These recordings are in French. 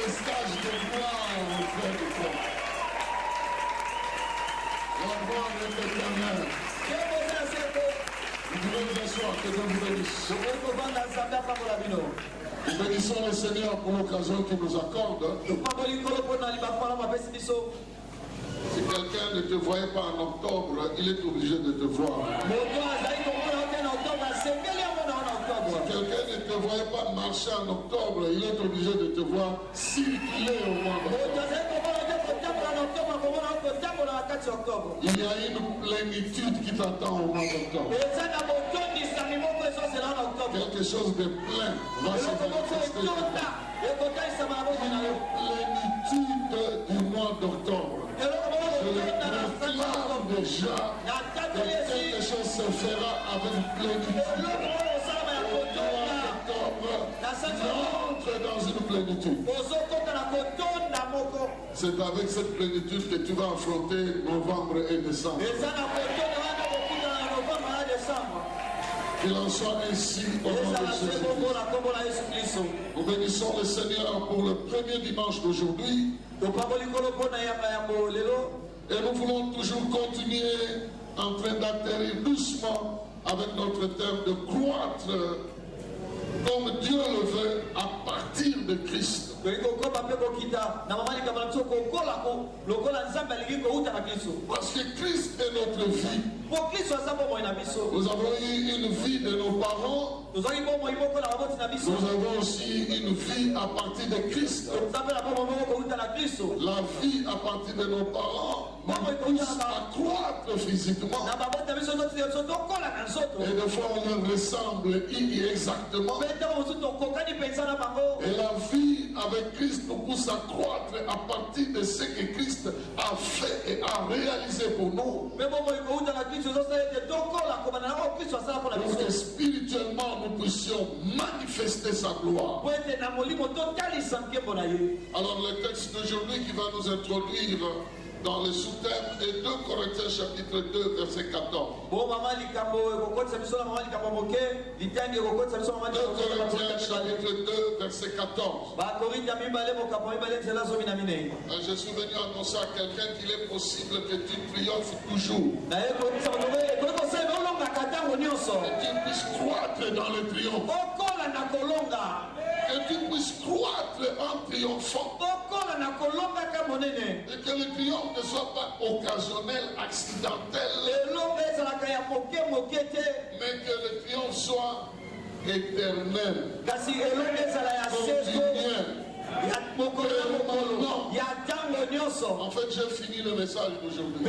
les stages de gloire auprès de toi. La gloire est éternelle. Vous pouvez vous asseoir, que Dieu vous bénisse. Nous bénissons le Seigneur pour l'occasion qu'il nous accorde. Si quelqu'un ne te voyait pas en octobre, il est obligé de te voir. Si quelqu'un ne te voyait pas marcher en octobre, il est obligé de te voir circuler au mois d'octobre. Il y a une plénitude qui t'attend au mois d'octobre. Quelque chose de plein va se manifester. Plénitude du mois d'octobre. Je le proclame déjà que quelque chose se fera avec plénitude. Entre dans une plénitude. C'est avec cette plénitude que tu vas affronter novembre et décembre. Qu'il en soit ainsi au nom de Jésus. Nous bénissons le Seigneur pour le premier dimanche d'aujourd'hui. Et nous voulons toujours continuer en train d'atterrir doucement avec notre thème de croître comme Dieu le veut à partir de Christ. Parce que Christ est notre vie. Nous avons eu une vie de nos parents. Nous avons aussi une vie à partir de Christ. La vie à partir de nos parents nous pousse à croître physiquement. Et des fois on leur ressemble exactement. Et la vie avec Christ nous pousse à croître à partir de ce que Christ a fait et a réalisé pour nous. Pour que spirituellement nous puissions manifester sa gloire. Alors le texte d'aujourd'hui qui va nous introduire dans le sous-thème est 2 Corinthiens chapitre 2 verset 14. 2 Corinthiens chapitre 2 verset 14. J'ai souvenu annoncer à quelqu'un qu'il est possible que tu triomphes toujours. Que tu puisses croître dans le triomphe. Que tu puisses croître en triomphant. Et que le triomphe ne soit pas occasionnel, accidentel. Mais que le triomphe soit éternel. Continuel. En fait, j'ai fini le message d'aujourd'hui.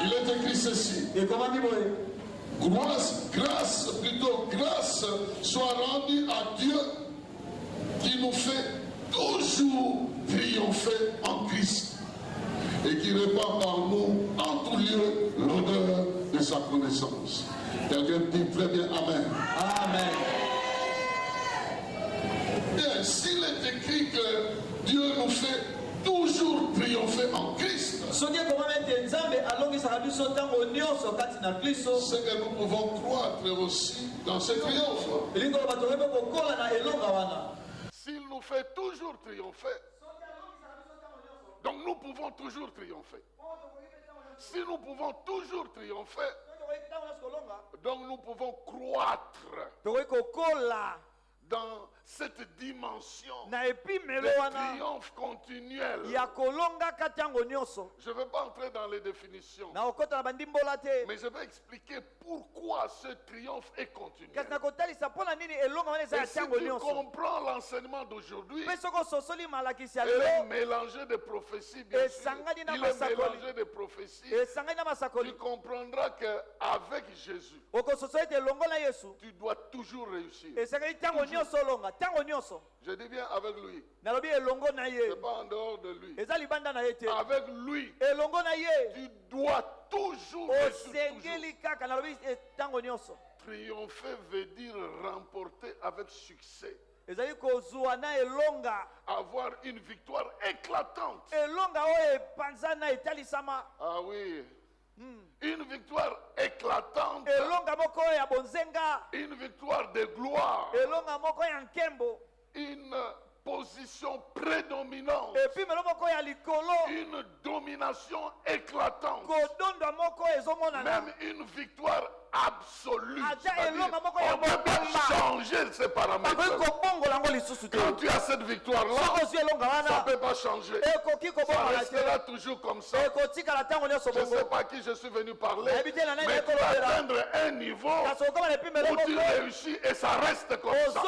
Il est écrit ceci. Grâce soit rendue à Dieu qui nous fait toujours triompher en Christ et qui répand par nous en tout lieu l'odeur de sa connaissance. Quelqu'un dit très bien Amen. Amen. Bien, s'il est écrit que Dieu nous fait toujours triompher en Christ, c'est que nous pouvons croître aussi dans ce triomphe. S'il nous fait toujours triompher, donc nous pouvons toujours triompher. Si nous pouvons toujours triompher, donc nous pouvons croître dans cette dimension de triomphe continuel. Je ne vais pas entrer dans les définitions, mais je vais expliquer pourquoi ce triomphe est continuel. Et si tu comprends l'enseignement d'aujourd'hui, il est mélangé de prophéties, bien sûr. Il est mélangé de prophéties. Tu comprendras qu'avec Jésus, tu dois toujours réussir. Je dis bien avec lui. C'est pas en dehors de lui. Avec lui, tu dois toujours réussir. Triompher veut dire remporter avec succès. Avoir une victoire éclatante. Ah oui. Une victoire éclatante. Une victoire de gloire. une position prédominante, une domination éclatante, même une victoire absolue. On ne peut pas changer ces paramètres. Quand tu as cette victoire-là, ça ne peut pas changer. Ça restera toujours comme ça. Je ne sais pas qui je suis venu parler, mais tu vas atteindre un niveau où tu réussis et ça reste comme ça.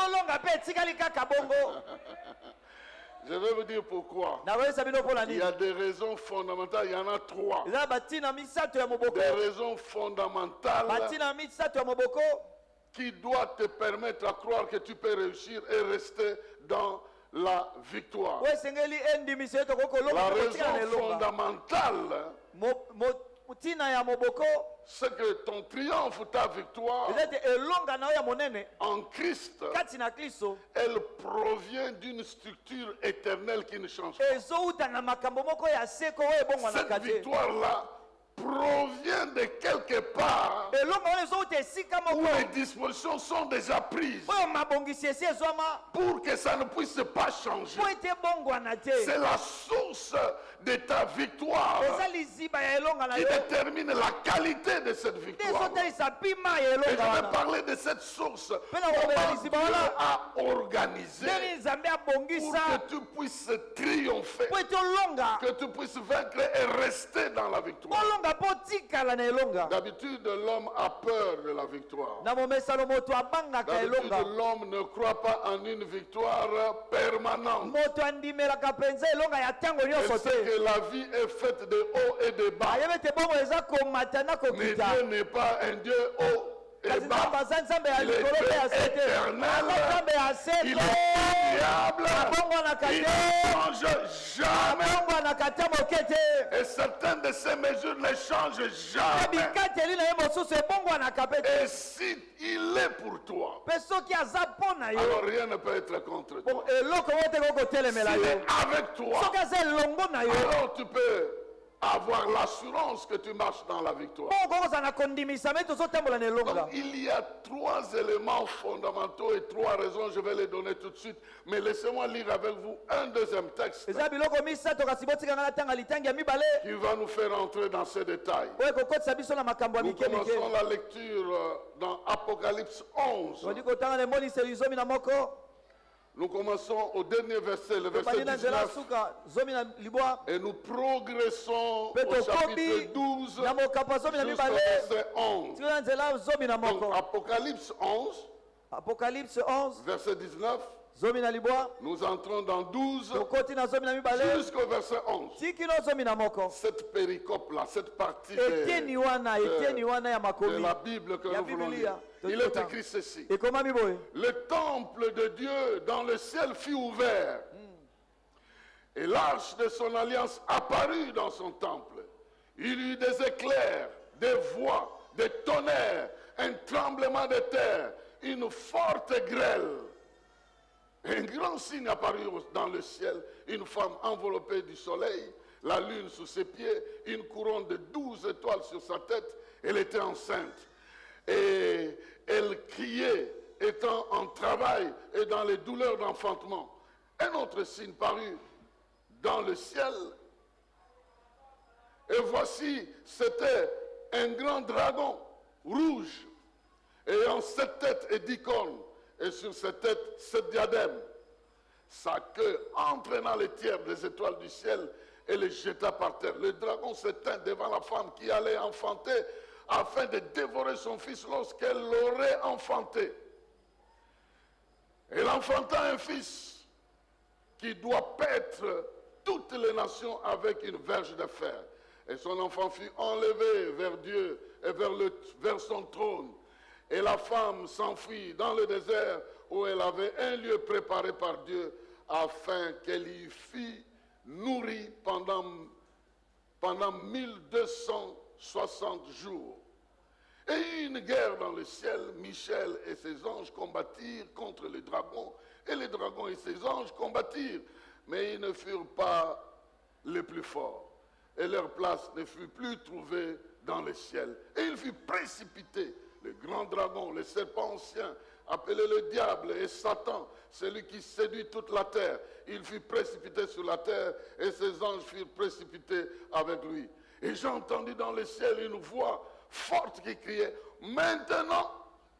Je vais vous dire pourquoi. Il y a des raisons fondamentales, il y en a 3. Des raisons fondamentales qui doivent te permettre à croire que tu peux réussir et rester dans la victoire. La raison fondamentale, c'est que ton triomphe ou ta victoire en Christ, elle provient d'une structure éternelle qui ne change pas. Cette victoire-là provient de quelque part où les dispositions sont déjà prises pour que ça ne puisse pas changer. C'est la source de ta victoire qui détermine la qualité de cette victoire. Et je vais parler de cette source. Comment Dieu a organisé pour que tu puisses triompher, que tu puisses vaincre et rester dans la victoire. D'habitude, l'homme a peur de la victoire. D'habitude, l'homme ne croit pas en une victoire permanente. Et c'est que la vie est faite de haut et de bas. Mais Dieu n'est pas un Dieu haut et bas. Il est éternel. Il est fiable. Il ne change jamais. Et certaines de ces mesures ne changent jamais. Et si il est pour toi, alors rien ne peut être contre toi. S'il est avec toi, alors tu peux avoir l'assurance que tu marches dans la victoire. Donc, il y a 3 éléments fondamentaux et 3 raisons, je vais les donner tout de suite. Mais laissez-moi lire avec vous un deuxième texte qui va nous faire entrer dans ces détails. Nous commençons la lecture dans Apocalypse 11. Nous commençons au dernier verset, le verset 19. Et nous progressons au chapitre 12 jusqu'au verset 11. Donc, Apocalypse 11, verset 19. Nous entrons dans 12 jusqu'au verset 11. Cette péricope-là, cette partie de la Bible que nous voulons lire, il est écrit ceci. Le temple de Dieu dans le ciel fut ouvert. Et l'arche de son alliance apparut dans son temple. Il y eut des éclairs, des voix, des tonnerres, un tremblement de terre, une forte grêle. Un grand signe apparut dans le ciel, une femme enveloppée du soleil, la lune sous ses pieds, une couronne de 12 étoiles sur sa tête. Elle était enceinte. Et elle criait, étant en travail et dans les douleurs d'enfantement. Un autre signe parut dans le ciel. Et voici, c'était un grand dragon rouge, ayant 7 têtes et 10 cornes. Et sur cette tête, 7 diadèmes. Sa queue entraîna les tiers des étoiles du ciel et les jeta par terre. Le dragon se tint devant la femme qui allait enfanter afin de dévorer son fils lorsqu'elle l'aurait enfanté. Elle enfanta un fils qui doit paître toutes les nations avec une verge de fer. Et son enfant fut enlevé vers Dieu et vers son trône. Et la femme s'enfuit dans le désert où elle avait un lieu préparé par Dieu afin qu'elle y fût nourrie pendant 1260 jours. Et il y eut une guerre dans le ciel. Michel et ses anges combattirent contre les dragons. Et les dragons et ses anges combattirent. Mais ils ne furent pas les plus forts. Et leur place ne fut plus trouvée dans le ciel. Et il fut précipité le grand dragon, le serpent ancien, appelé le diable et Satan, celui qui séduit toute la terre. Il fut précipité sur la terre et ses anges furent précipités avec lui. Et j'ai entendu dans le ciel une voix forte qui criait, maintenant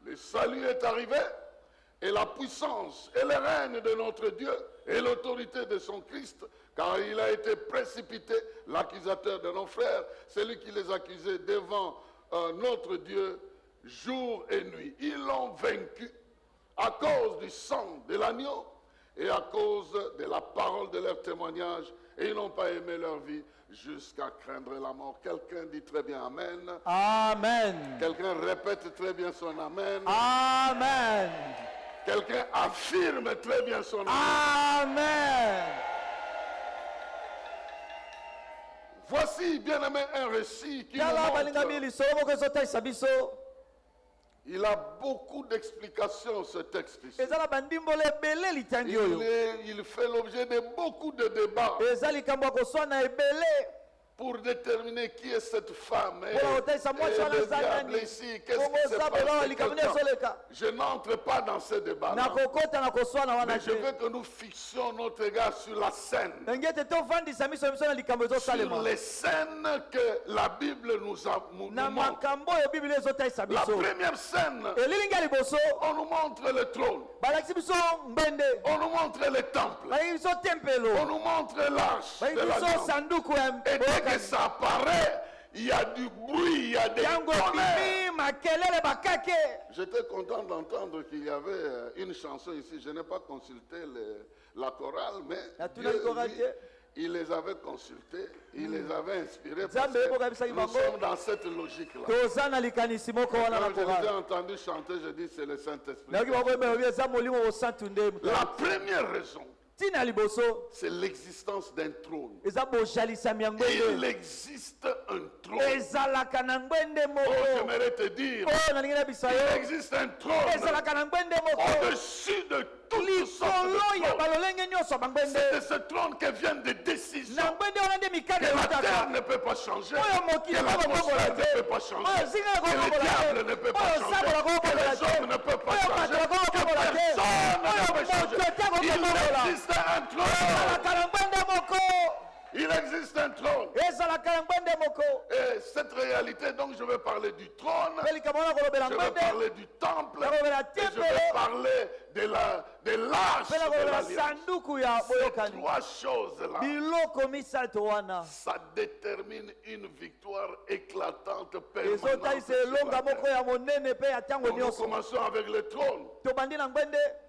le salut est arrivé et la puissance et le règne de notre Dieu et l'autorité de son Christ, car il a été précipité, l'accusateur de nos frères, celui qui les accusait devant notre Dieu jour et nuit. Ils l'ont vaincu à cause du sang de l'agneau et à cause de la parole de leur témoignage, et ils n'ont pas aimé leur vie jusqu'à craindre la mort. Quelqu'un dit très bien Amen. Amen. Quelqu'un répète très bien son Amen. Amen. Quelqu'un affirme très bien son Amen. Amen. Voici, bien-aimé, un récit qui nous montre. Il a beaucoup d'explications, ce texte ici. Il fait l'objet de beaucoup de débats pour déterminer qui est cette femme. Et le diable ici, qu'est-ce qui se passe? Je n'entre pas dans ce débat. Mais je veux que nous fixions notre regard sur la scène. Sur les scènes que la Bible nous montre. La première scène, on nous montre le trône. On nous montre le temple. On nous montre l'arche de l'alliance. Et dès que ça apparaît, il y a du bruit, il y a des tonnerres. J'étais content d'entendre qu'il y avait une chanson ici. Je n'ai pas consulté la chorale, mais Dieu, lui, il les avait consultés, il les avait inspirés, parce que nous sommes dans cette logique-là. Quand je les ai entendus chanter, je dis c'est le Saint-Esprit. La première raison, c'est l'existence d'un trône. Il existe un trône. Oh, j'aimerais te dire, il existe un trône au-dessus de toutes sortes de trônes. C'est de ce trône que viennent des décisions que la terre ne peut pas changer, que l'atmosphère ne peut pas changer, que le diable ne peut pas changer, que les hommes ne peuvent pas changer, que personne ne peut changer. Il existe un trône. Il existe un trône. Et cette réalité, donc je vais parler du trône, je vais parler du temple, et je vais parler de l'arche de l'alliance. Ces trois choses-là, ça détermine une victoire éclatante permanente. Nous commençons avec le trône.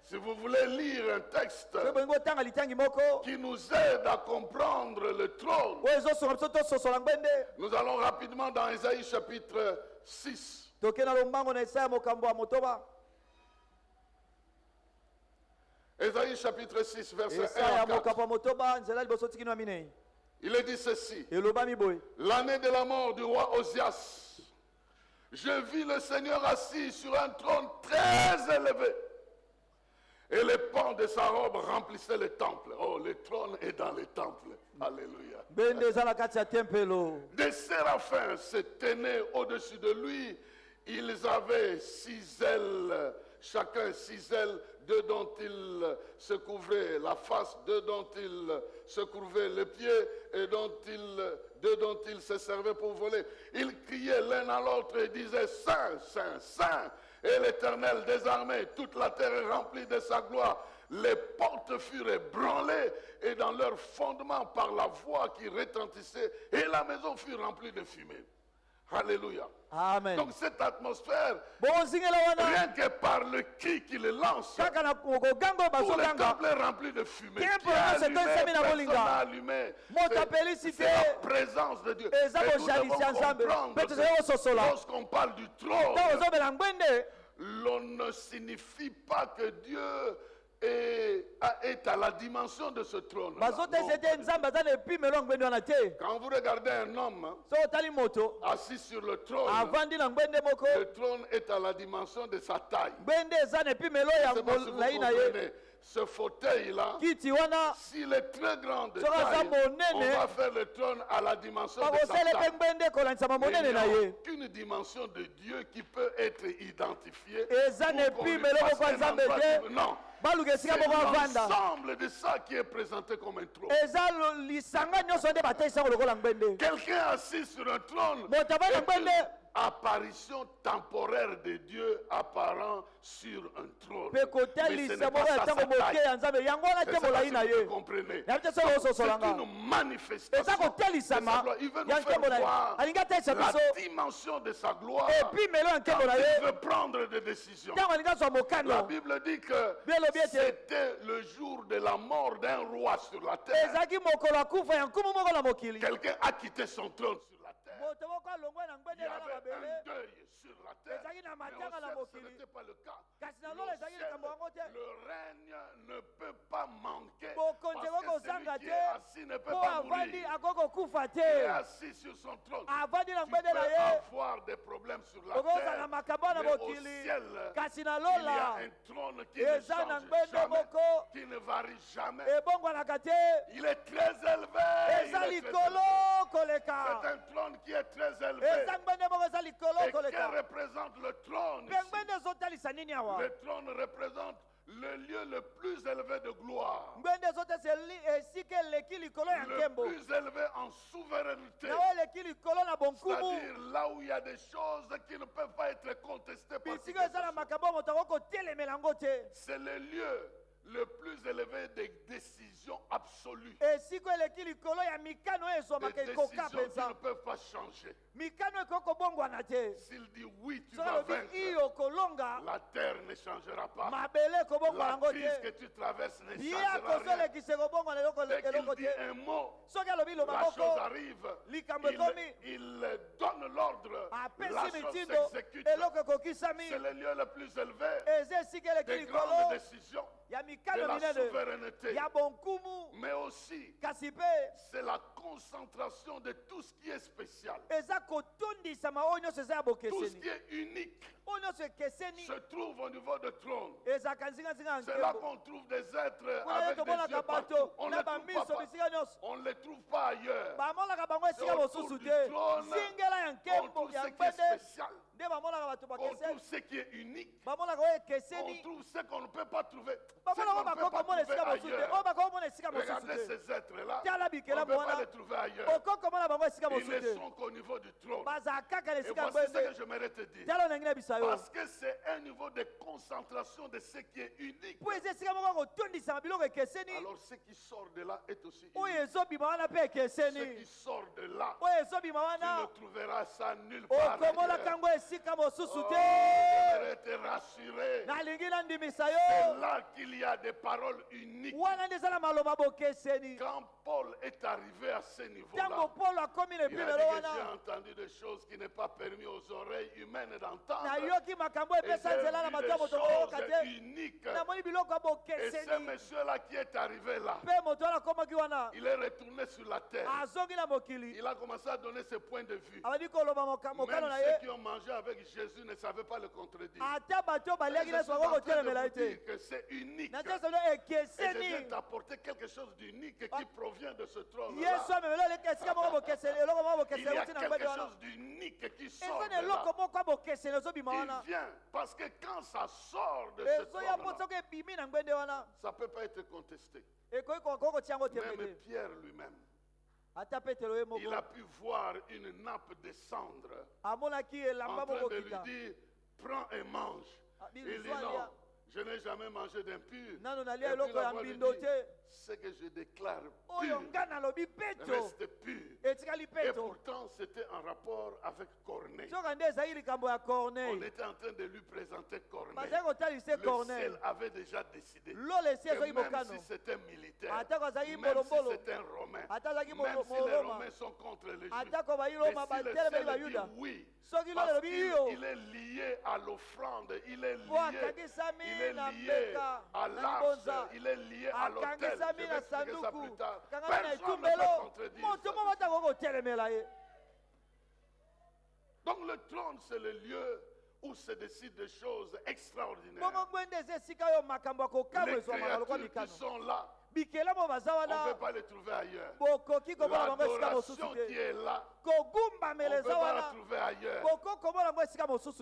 Si vous voulez lire un texte qui nous aide à comprendre le trône, nous allons rapidement dans Ésaïe chapitre 6. Ésaïe chapitre 6, verset 1 à 4. Il est dit ceci. L'année de la mort du roi Osias, je vis le Seigneur assis sur un trône très élevé, et les pans de sa robe remplissaient le temple. Oh, le trône est dans le temple. Alléluia. Des séraphins se tenaient au-dessus de lui. Ils avaient 6 ailes, chacun 6 ailes, 2 dont ils se couvraient la face, 2 dont ils se couvraient les pieds, et 2 dont ils se servaient pour voler. Ils criaient l'un à l'autre et disaient, Saint, Saint, Saint, et l'Éternel des armées, toute la terre est remplie de sa gloire. Les portes furent ébranlées, et dans leur fondement par la voix qui retentissait, et la maison fut remplie de fumée. Alléluia. Amen. Donc cette atmosphère, rien que par le cri qu'il lance, tout le temple est rempli de fumée. Qui a allumé, personne n'a allumé. C'est la présence de Dieu. Et nous devons comprendre, lorsqu'on parle du trône, l'on ne signifie pas que Dieu est à la dimension de ce trône. Quand vous regardez un homme assis sur le trône est à la dimension de sa taille. Ce fauteuil-là, s'il est très grand de taille, on va faire le trône à la dimension de sa taille. Mais il n'y a aucune dimension de Dieu qui peut être identifiée. Non. C'est l'ensemble de ça qui est présenté comme un trône. Quelqu'un assis sur un trône est une apparition temporaire de Dieu apparent sur un trône. Mais ce n'est pas ça sa taille. C'est ça que vous comprenez. C'est une manifestation de sa gloire. Il veut nous faire voir la dimension de sa gloire quand il veut prendre des décisions. La Bible dit que c'était le jour de la mort d'un roi sur la terre. Quelqu'un a quitté son trône sur la terre. Il y avait un deuil sur la terre. Mais au ciel, ce n'était pas le cas. Le règne ne peut pas manquer. Parce que celui qui est assis ne peut pas mourir. Il est assis sur son trône. Tu peux avoir des problèmes sur la terre. Mais au ciel, il y a un trône qui ne change jamais, qui ne varie jamais. Il est très élevé. C'est un trône qui est très élevé. Et qu'est représente le trône ici? Le trône représente le lieu le plus élevé de gloire. Le plus élevé en souveraineté. C'est-à-dire là où il y a des choses qui ne peuvent pas être contestées par qui que ce soit. C'est le lieu le plus élevé des décisions absolues. Des décisions qui ne peuvent pas changer. S'il dit oui, tu vas vaincre, la terre ne changera pas. La crise que tu traverses ne changera rien. Dès qu'il dit un mot, la chose arrive. Il donne l'ordre. La chose s'exécute. C'est le lieu le plus élevé des grandes décisions. De la souveraineté, mais aussi c'est la concentration de tout ce qui est spécial. Tout ce qui est unique se trouve au niveau du trône. C'est là qu'on trouve des êtres avec des yeux partout. On ne les trouve pas ailleurs. C'est autour du trône qu'on trouve ce qui est spécial. On trouve ce qui est unique. On trouve ce qu'on ne peut pas trouver. Ce qu'on ne peut pas trouver ailleurs. Regardez ces êtres-là. On ne peut pas les trouver ailleurs. Ils ne sont qu'au niveau du trône. Et voici ce que j'aimerais te dire. Parce que c'est un niveau de concentration de ce qui est unique. Alors ce qui sort de là est aussi unique. Ce qui sort de là, tu ne trouveras ça nulle part ailleurs. J'aimerais te rassurer. C'est là qu'il y a des paroles uniques. Quand Paul est arrivé à ce niveau-là, il a dit que j'ai entendu des choses qui n'est pas permis aux oreilles humaines d'entendre. Et j'ai vu des choses uniques. Et ce monsieur-là qui est arrivé là, il est retourné sur la terre. Il a commencé à donner ses points de vue. Même ceux qui ont mangé avec Jésus ne savaient pas le contredire. Je suis en train de vous dire que c'est unique. Et je viens t'apporter quelque chose d'unique qui provient de ce trône-là. Il y a quelque chose d'unique qui sort de là. Il vient parce que quand ça sort de ce trône-là, ça ne peut pas être contesté. Même Pierre lui-même, il a pu voir une nappe descendre en train de lui dire, prends et mange. Il dit non, je n'ai jamais mangé d'impur. Et puis la voix lui dit, ce que je déclare pur reste pur. Et pourtant c'était en rapport avec Corneille. On était en train de lui présenter Corneille. Le ciel avait déjà décidé que même si c'était militaire, même si c'était un Romain, même si les Romains sont contre les Juifs, mais si le ciel dit oui, parce qu'il est lié à l'offrande, il est lié est lié à l'arche, il est lié à l'autel. Je vais expliquer ça plus tard. Personne ne peut contredire ça. Donc le trône, c'est le lieu où se décident des choses extraordinaires. Les créatures qui sont là, on ne peut pas les trouver ailleurs. L'adoration qui est là, on ne peut pas la trouver ailleurs.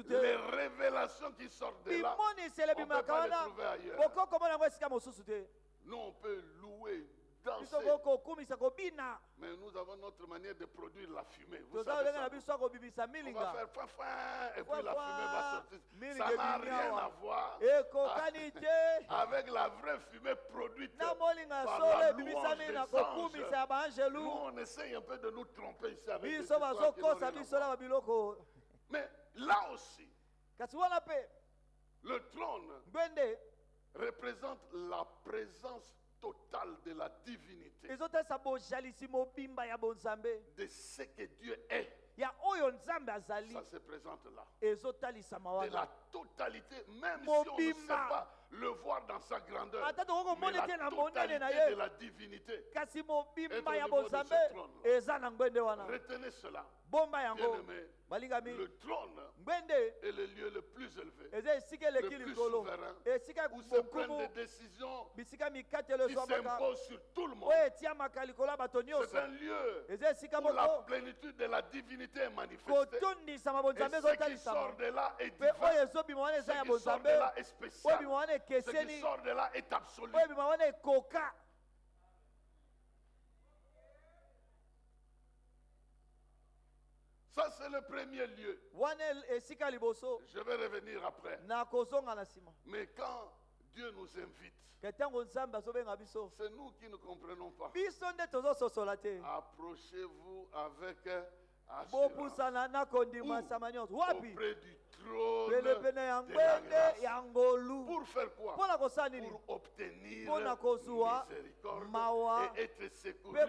Les révélations qui sortent de là, on ne peut pas les trouver ailleurs. Nous, on peut louer, danser, mais nous avons notre manière de produire la fumée. Vous savez ça? On va faire fin, et puis la fumée va sortir. Ça n'a rien à voir avec la vraie fumée produite par la louange des anges. Nous, on essaye un peu de nous tromper ici avec des histoires qui n'ont rien à voir. Mais là aussi, le trône représente la présence totale de la divinité, de ce que Dieu est. Ça se présente là. De la totalité, même si on ne sait pas le voir dans sa grandeur, mais la totalité de la divinité est au niveau de ce trône. Retenez cela. Bien-aimé, le trône est le lieu le plus élevé, le plus souverain, où se prennent des décisions qui s'imposent sur tout le monde. C'est un lieu où la plénitude de la divinité est manifestée. Et ce qui sort de là est divin. Ce qui sort de là est spécial. Ce qui sort de là est absolu. Ça, c'est le premier lieu. Je vais revenir après. Mais quand Dieu nous invite, c'est nous qui ne comprenons pas. Approchez-vous avec assurance. Auprès du trône de la grâce. Pour faire quoi? Pour obtenir miséricorde et être secouru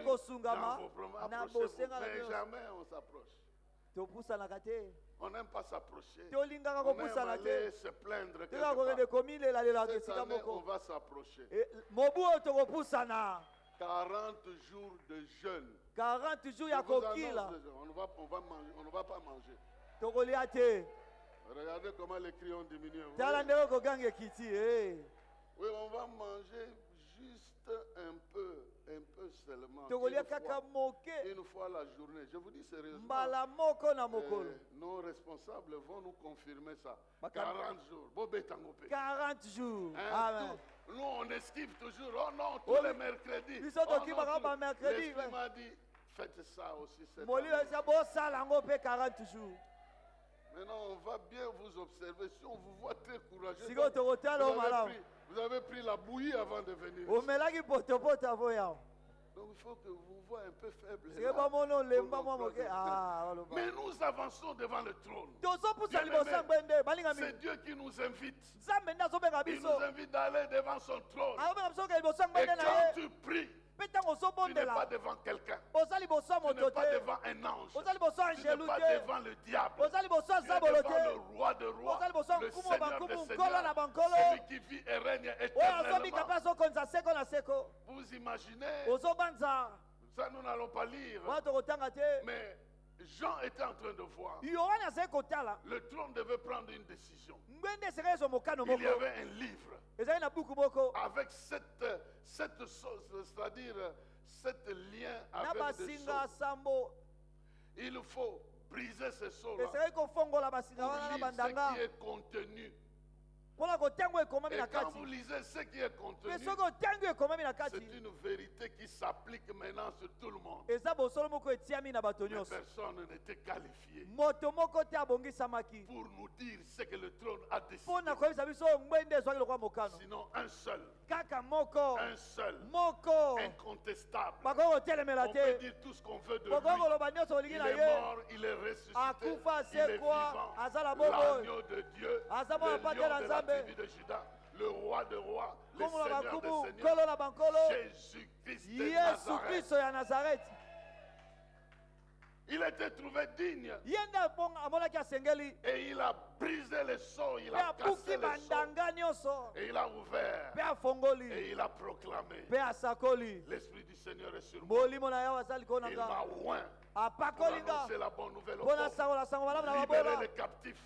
dans vos problèmes. Approchez-vous. Mais jamais on s'approche. On n'aime pas s'approcher. On aime aller se plaindre quelque part. Cette année, on va s'approcher. 40 jours de jeûne. 40 jours, on ne va pas manger. Regardez comment les cris ont diminué. Oui, on va manger juste un peu seulement. Une fois la journée. Je vous dis sérieusement. Nos responsables vont nous confirmer ça. 40 jours. 40 jours. Nous, on esquive toujours. Oh non, tous les mercredis. L'Esprit m'a dit, faites ça aussi cette année. Maintenant, on va bien vous observer. Si on vous voit très courageux, vous avez pris la bouillie avant de venir. Donc il faut que vous voyez un peu faible. Mais nous avançons devant le trône. C'est Dieu qui nous invite. Il nous invite d'aller devant son trône. Et quand tu pries, tu n'es pas devant quelqu'un. Tu n'es pas devant un ange. Tu n'es pas devant le diable. Tu es devant le roi de rois, le Seigneur des seigneurs, celui qui vit et règne éternellement. Vous imaginez, ça nous n'allons pas lire, mais Jean était en train de voir. Le trône devait prendre une décision. Il y avait un livre avec cette sauce, c'est-à-dire cet lien avec des sceaux. Il faut briser ces sceaux-là pour lire ce qui est contenu. Et quand vous lisez ce qui est contenu, c'est une vérité qui s'applique maintenant sur tout le monde. Mais personne n'était qualifié pour nous dire ce que le trône a décidé. Sinon un seul, incontestable. On peut dire tout ce qu'on veut de lui. Il est mort, il est ressuscité, il est vivant. L'agneau de Dieu, le lion de la tribu de Juda, le roi de rois, le Seigneur des seigneurs, Jésus-Christ de Nazareth. Il était trouvé digne. Et il a brisé les seaux, il a cassé les seaux. Et il a ouvert. Et il a proclamé. L'Esprit du Seigneur est sur moi. Il m'a oint. Pour annoncer la bonne nouvelle aux pauvres. Libérer les captifs.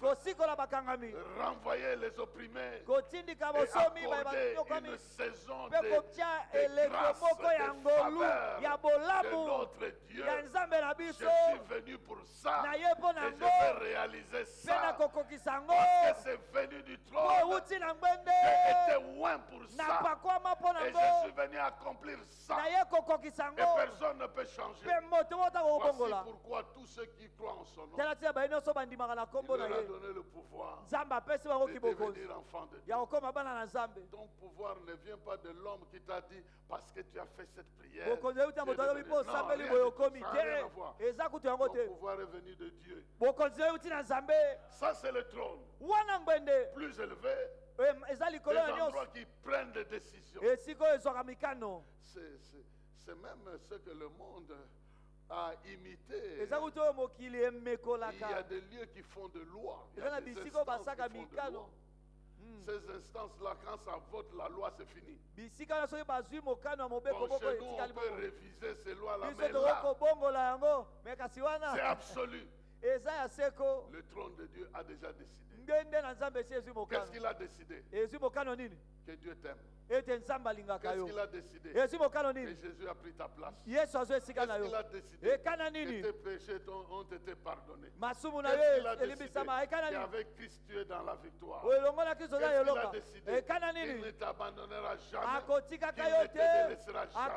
Renvoyer les opprimés. Et accorder une saison de grâce, de faveur de notre Dieu. Je suis venu pour ça. Et je vais réaliser ça. Parce que c'est venu du trône. J'ai été oint pour ça. Et je suis venu accomplir ça. Et personne ne peut changer. Voici pourquoi tous ceux qui croient en son nom, il leur a donné le pouvoir de devenir enfants de Dieu. Ton pouvoir ne vient pas de l'homme qui t'a dit parce que tu as fait cette prière. Non, rien à voir. Ton pouvoir est venu de Dieu. Ça c'est le trône. Plus élevé, les endroits qui prennent des décisions. C'est même ce que le monde a imité. Il y a des lieux qui font de loi. Il y a des instances qui font de loi. Ces instances-là, quand ça vote la loi, c'est fini. Bon, chez nous, on peut réviser ces lois-là, mais là, c'est absolu. Le trône de Dieu a déjà décidé. Qu'est-ce qu'il a décidé? Que Dieu t'aime. Qu'est-ce qu'il a décidé? Que Jésus a pris ta place. Qu'est-ce qu'il a décidé? Que tes péchés ont été pardonnés. Qu'est-ce qu'il a décidé? Qu'avec Christ tu es dans la victoire. Qu'est-ce qu'il a décidé? Il ne t'abandonnera jamais. Qu'il ne te délaissera jamais.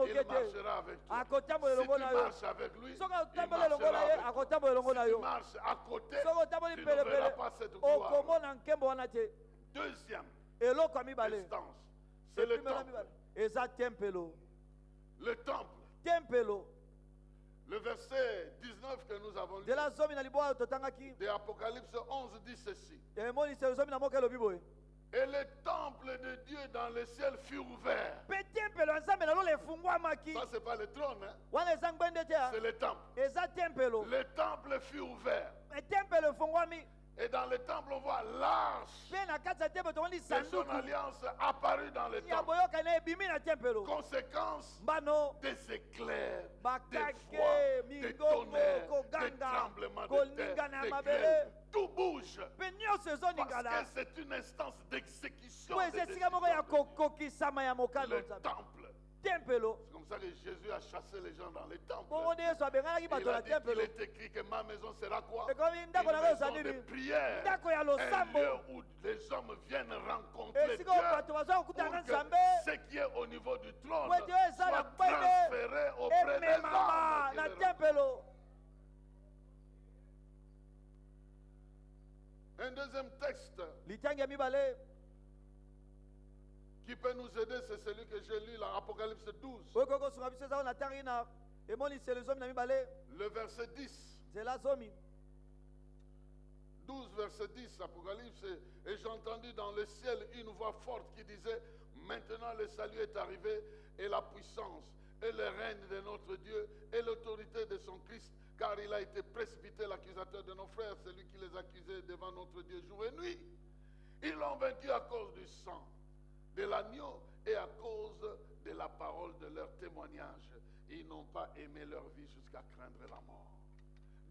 Il marchera avec toi. Si tu marches avec lui, il marchera avec toi. Si tu marches à côté, tu ne verras pas cette gloire. Deuxième instance, c'est le temple. Le temple. Le verset 19 que nous avons lu de Apocalypse 11 dit ceci. Et le temple de Dieu dans le ciel fut ouvert. Ça, c'est pas le trône, hein? C'est le temple. Le temple fut ouvert. Et dans le temple, on voit l'arche de son alliance apparue dans le temple. Conséquence des éclairs, des voix, des tonnerres, des tremblements de terre, des grêles. Tout bouge. Parce que c'est une instance d'exécution. Le temple. C'est comme ça que Jésus a chassé les gens dans les temples. Il a dit qu'il est écrit que ma maison sera quoi? Une maison de prière. Un lieu où les hommes viennent rencontrer Dieu. Pour que ce qui est au niveau du trône soit transféré auprès des hommes. Un deuxième texte qui peut nous aider, c'est celui que j'ai lu, l'Apocalypse 12. Le verset 10. 12, verset 10, Apocalypse. Et j'ai entendu dans le ciel une voix forte qui disait: maintenant le salut est arrivé, et la puissance, et le règne de notre Dieu, et l'autorité de son Christ, car il a été précipité l'accusateur de nos frères, celui qui les accusait devant notre Dieu jour et nuit. Ils l'ont vaincu à cause du sang de l'agneau et à cause de la parole de leur témoignage. Ils n'ont pas aimé leur vie jusqu'à craindre la mort.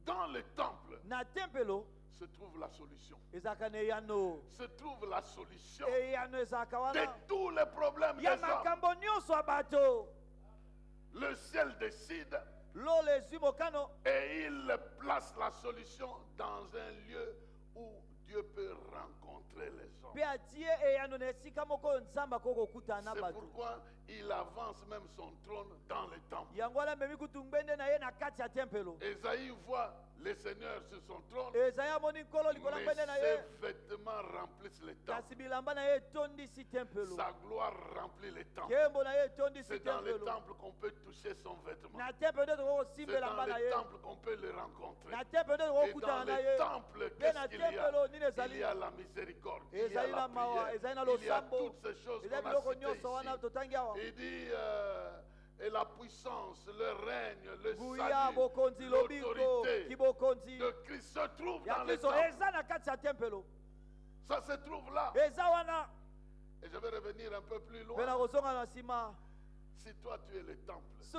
Dans le temple se trouve la solution. Se trouve la solution de tous les problèmes des hommes. Le ciel décide et il place la solution dans un lieu où Dieu peut rencontrer les hommes. C'est pourquoi il avance même son trône dans le temple. Ésaïe voit le Seigneur sur son trône, mais ses vêtements remplissent le temple. Sa gloire remplit le temple. C'est dans le temple qu'on peut toucher son vêtement. C'est dans le temple qu'on peut le rencontrer. Et dans le temple, qu'est-ce qu'il y a? Il y a la miséricorde, il y a la prière, il y a toutes ces choses qu'on a citées ici. Il dit et la puissance, le règne, le salut, l'autorité de Christ se trouve dans le temple. Ça se trouve là. Et je vais revenir un peu plus loin. Si toi tu es le temple, si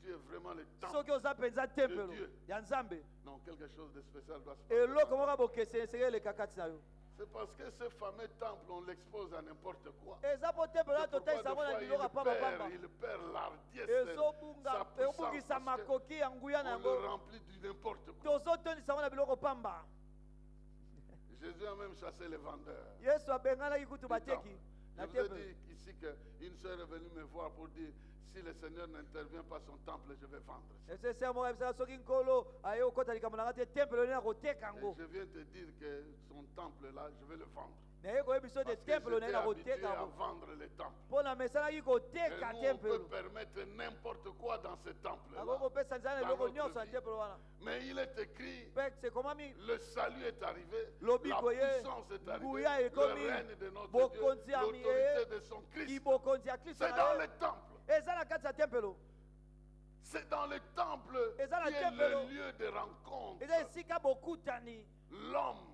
tu es vraiment le temple de Dieu, non, quelque chose de spécial doit se passer. C'est parce que ce fameux temple, on l'expose à n'importe quoi. Il perd l'ardiesse, sa puissance, on le remplit de n'importe quoi. Jésus a même chassé les vendeurs. Je vous ai dit ici qu'une sœur est venue me voir pour dire, si le Seigneur n'intervient pas son temple, je vais vendre. Et je viens te dire que son temple là, je vais le vendre. Parce que j'étais habitué à vendre les temples. Et nous, on peut permettre n'importe quoi dans ce temple-là. Mais il est écrit, le salut est arrivé, la puissance est arrivée, le règne de notre Dieu, l'autorité de son Christ. C'est dans le temple. C'est dans le temple qui est le lieu de rencontre. L'homme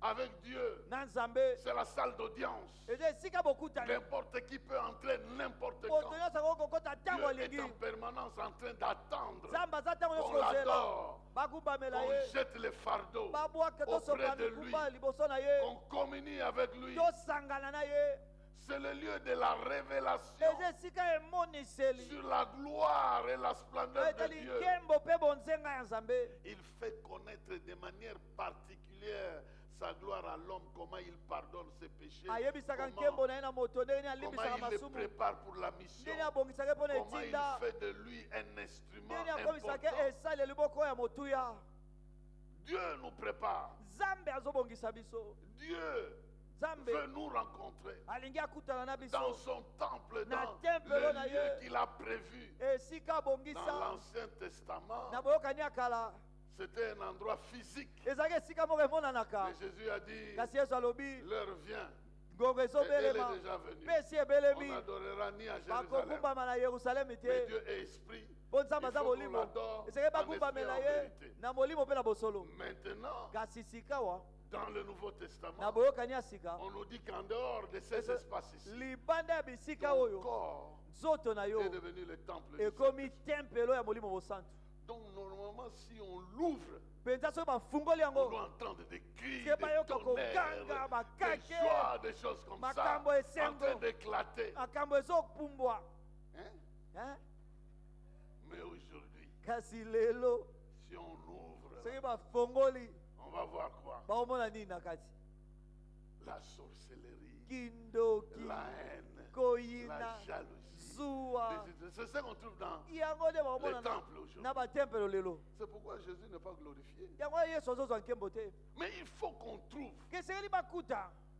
avec Dieu, c'est la salle d'audience. N'importe qui peut entrer n'importe quand. Dieu est en permanence en train d'attendre qu'on l'adore, qu'on jette les fardeaux auprès de lui, qu'on communie avec lui. C'est le lieu de la révélation sur la gloire et la splendeur de Dieu. Il fait connaître de manière particulière sa gloire à l'homme, comment il pardonne ses péchés, comment il le prépare pour la mission, comment il fait de lui un instrument important. Dieu nous prépare. Dieu veut nous rencontrer dans son temple, dans le lieu qu'il a prévu dans l'Ancien Testament. C'était un endroit physique. Mais Jésus a dit, l'heure vient. Elle est déjà venue. On n'adorera ni à Jérusalem. Mais Dieu est esprit. Il faut qu'on l'adore en esprit en vérité. Maintenant, dans le Nouveau Testament, on nous dit qu'en dehors de ces espaces-ci, ton corps est devenu le temple du Saint-Esprit. Donc normalement, si on l'ouvre, on doit entendre des cris, des tonnerres, des joies, des choses comme ça, en train d'éclater. Hein? Mais aujourd'hui, si on ouvre, on va voir quoi? La sorcellerie, la haine, la jalousie. C'est ça qu'on trouve dans les temples aujourd'hui. C'est pourquoi Jésus n'est pas glorifié. Mais il faut qu'on trouve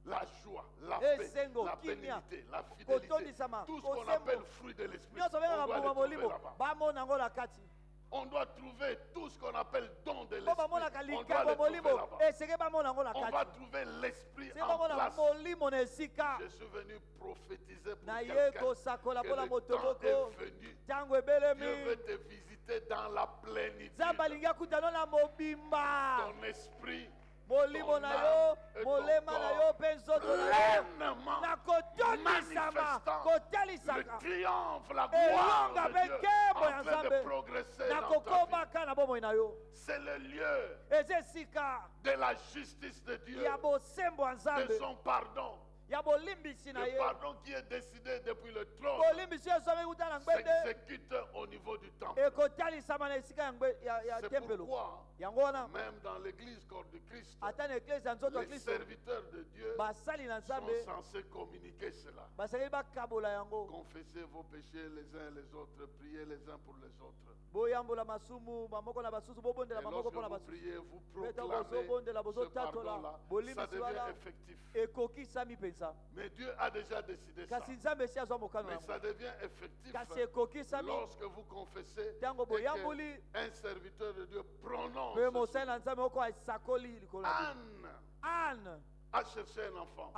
la joie, la paix, la bénédiction, la fidélité, tout ce qu'on appelle fruit de l'esprit. On doit le trouver là-bas. On doit trouver tout ce qu'on appelle don de l'esprit. On doit le trouver là-bas. On va trouver l'esprit en place. Je suis venu prophétiser pour quelqu'un que le temps est venu. Dieu veut te visiter dans la plénitude. Ton esprit, molimo na yo, molema na yo pleinement manifestant le triomphe, la gloire de Dieu en train de progresser dans ta vie. C'est le lieu de la justice de Dieu, de son pardon. Le pardon qui est décidé depuis le trône s'exécute au niveau du temple. C'est pourquoi, même dans l'église corps de Christ, les serviteurs de Dieu sont censés communiquer cela. Confessez vos péchés les uns les autres, priez les uns pour les autres. Et lorsque vous priez, vous proclamez ce pardon-là, ça devient effectif. Mais Dieu a déjà décidé ça. Mais ça devient effectif lorsque vous confessez et qu'un serviteur de Dieu prononce Anne a cherché un enfant.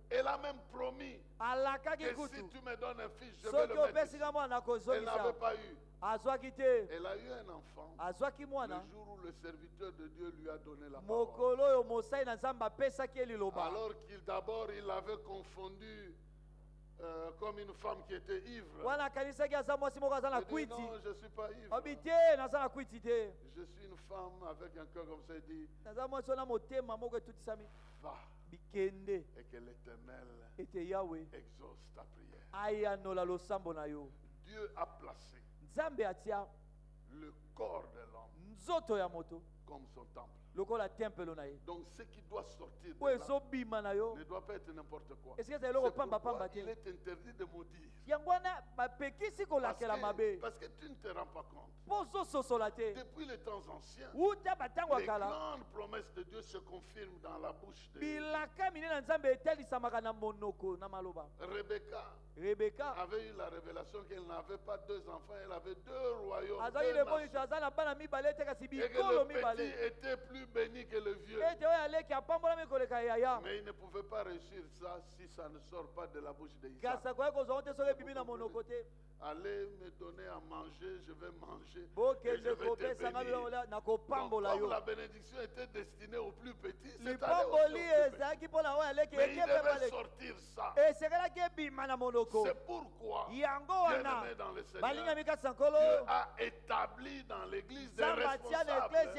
Elle a même promis que si tu me donnes un fils, je vais le mettre ici. Elle n'avait pas eu. Elle a eu un enfant le jour où le serviteur de Dieu lui a donné la parole. Alors qu'il d'abord il avait confondu comme une femme qui était ivre. Il dit, non, je ne suis pas ivre. Je suis une femme avec un cœur comme ça. Il dit, va. Et que l'Éternel exauce ta prière. Dieu a placé le corps de l'homme comme son temple. Donc ce qui doit sortir de là ne doit pas être n'importe quoi. C'est pourquoi il est interdit de maudire. Parce que tu ne te rends pas compte. Depuis les temps anciens, les grandes promesses de Dieu se confirment dans la bouche de Rebecca avait eu la révélation qu'elle n'avait pas 2 enfants, elle avait 2 royaumes. Et que le petit était plus béni que le vieux. Mais il ne pouvait pas réussir ça si ça ne sort pas de la bouche d'Isaac. Allez me donner à manger, je vais manger. Et je vais te bénir. Donc, comme la bénédiction était destinée aux plus petits, c'est allé aux plus petits. Mais il devait sortir ça. C'est pourquoi, bien-aimé dans le Seigneur, Dieu a établi dans l'église des responsables.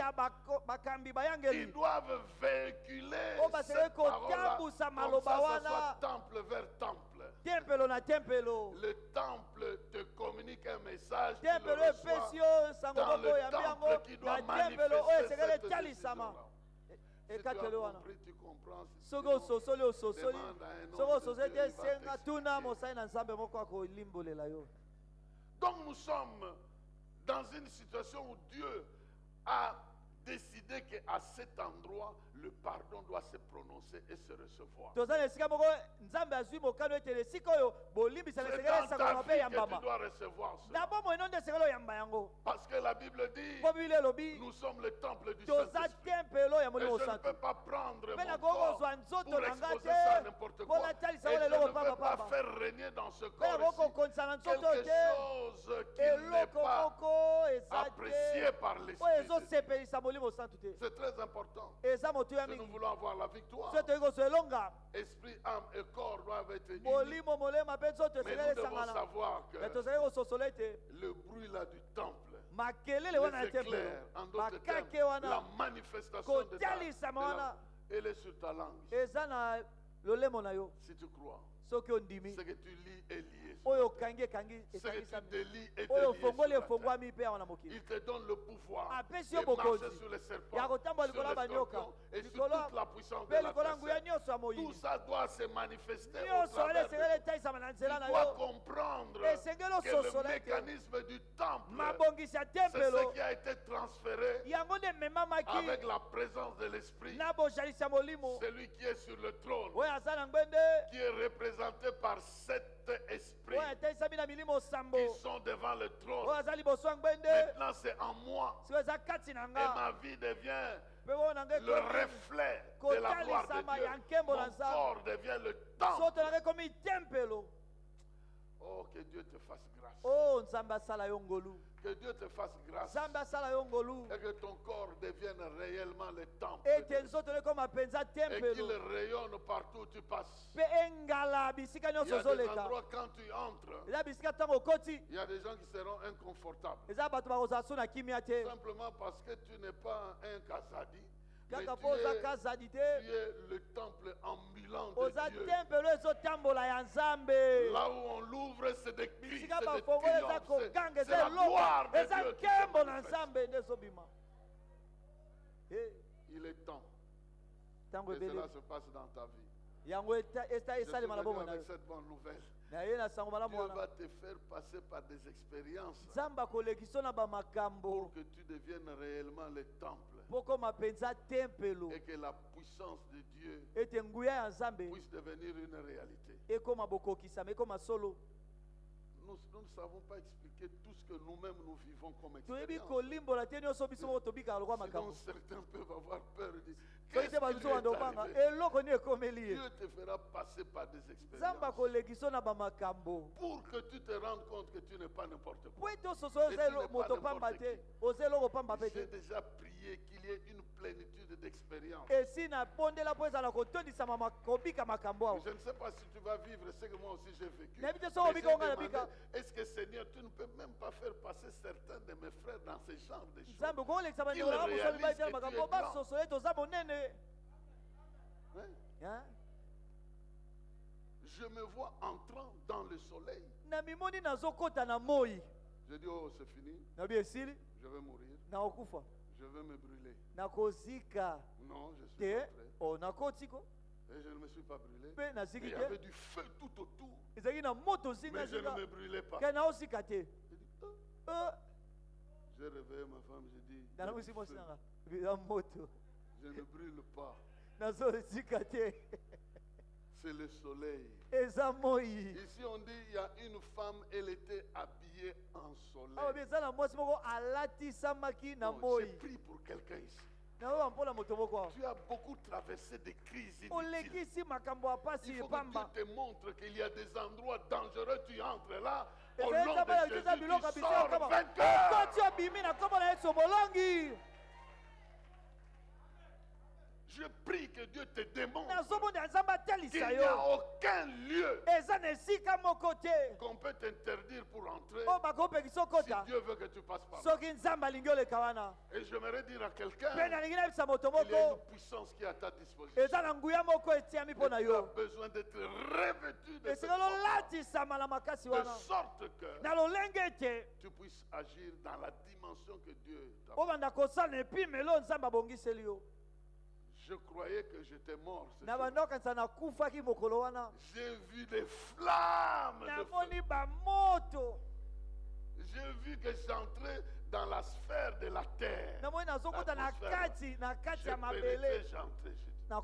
Ils doivent véhiculer cette parole-là, comme ça soit temple vers temple. Le temple te communique un message, tu le reçois dans le temple qui doit manifester cette décision-là. Si tu as compris, tu comprends. Si tu demandes à un homme de Dieu, il va t'expliquer. Donc nous sommes dans une situation où Dieu a décidé qu'à cet endroit, le pardon doit se prononcer et se recevoir. C'est dans ta vie que tu dois recevoir cela. Parce que la Bible dit, nous sommes le temple du Saint-Esprit. Et je ne peux pas prendre mon corps pour exposer ça à n'importe quoi. Et je ne peux pas faire régner dans ce corps ici quelque chose qui n'est pas apprécié par l'Esprit. C'est très important. Si nous voulons avoir la victoire, esprit, âme et corps doivent être unis. Mais nous devons savoir que le bruit là du temple, les éclairs, en d'autres termes, la manifestation de elle est sur ta langue. Si tu crois, ce que tu lis est lié. Ce que tu délis est lié. Il te donne le pouvoir de marcher sur les serpents, sur les scorpions et sur toute la puissance de la terre. Tout ça doit se manifester au travers de toi. Tu dois comprendre que le mécanisme du temple, c'est ce qui a été transféré avec la présence de l'Esprit. Celui qui est sur le trône, qui est représenté par 7 esprits qui sont devant le trône. Maintenant c'est en moi et ma vie devient le reflet de la gloire de Dieu. Mon corps devient le temple. Oh, que Dieu te fasse grâce. Que Dieu te fasse grâce. Et que ton corps devienne réellement le temple. Et qu'il rayonne partout où tu passes. Il y a des endroits quand tu entres, il y a des gens qui seront inconfortables. Simplement parce que tu n'es pas un Kazadi. Mais tu es le temple ambulant de Dieu. Là où on l'ouvre, c'est des cris, c'est des triomphes, c'est la gloire de Dieu qui se manifeste. Il est temps que cela se passe dans ta vie. Je suis venu avec cette bonne nouvelle. Dieu va te faire passer par des expériences pour que tu deviennes réellement le temple et que la puissance de Dieu puisse devenir une réalité. Nous ne savons pas expliquer tout ce que nous-mêmes nous vivons comme expérience. Sinon certains peuvent avoir peur et dire, qu'est-ce Dieu te fera passer par des expériences pour que tu te rendes compte que tu n'es pas n'importe quoi. J'ai déjà prié qu'il y ait une plénitude d'expérience. Je ne sais pas si tu vas vivre ce que moi aussi j'ai vécu. Est-ce que Seigneur, tu ne peux même pas faire passer certains de mes frères dans ce genre de choses? Qu'ils réalisent que tu es grand. Hein? Je me vois entrant dans le soleil. Je dis, oh, c'est fini. Je vais mourir. Je vais me brûler. Non, je suis entré. Et je ne me suis pas brûlé. Il y avait du feu tout autour. Mais je ne me brûlais pas. J'ai réveillé ma femme, j'ai dit, je ne brûle pas. C'est le soleil. Ici on dit il y a une femme, elle était habillée en soleil. Bon, j'ai prié pour quelqu'un ici. Tu as beaucoup traversé des crises inutiles. Il faut que Dieu te montre qu'il y a des endroits dangereux. Tu entres là, au nom de Jésus, tu sors vainqueur. Je prie que Dieu te démontre qu'il n'y a aucun lieu qu'on peut t'interdire pour entrer si Dieu veut que tu passes par là. Et j'aimerais dire à quelqu'un qu'il y a une puissance qui est à ta disposition. Et tu as besoin d'être revêtu de cette force, de sorte que tu puisses agir dans la dimension que Dieu t'a donnée. Je croyais que j'étais mort. J'ai vu des flammes de feu. J'ai vu que j'entrais dans la sphère de la terre. J'ai pénétré, j'entrais. Je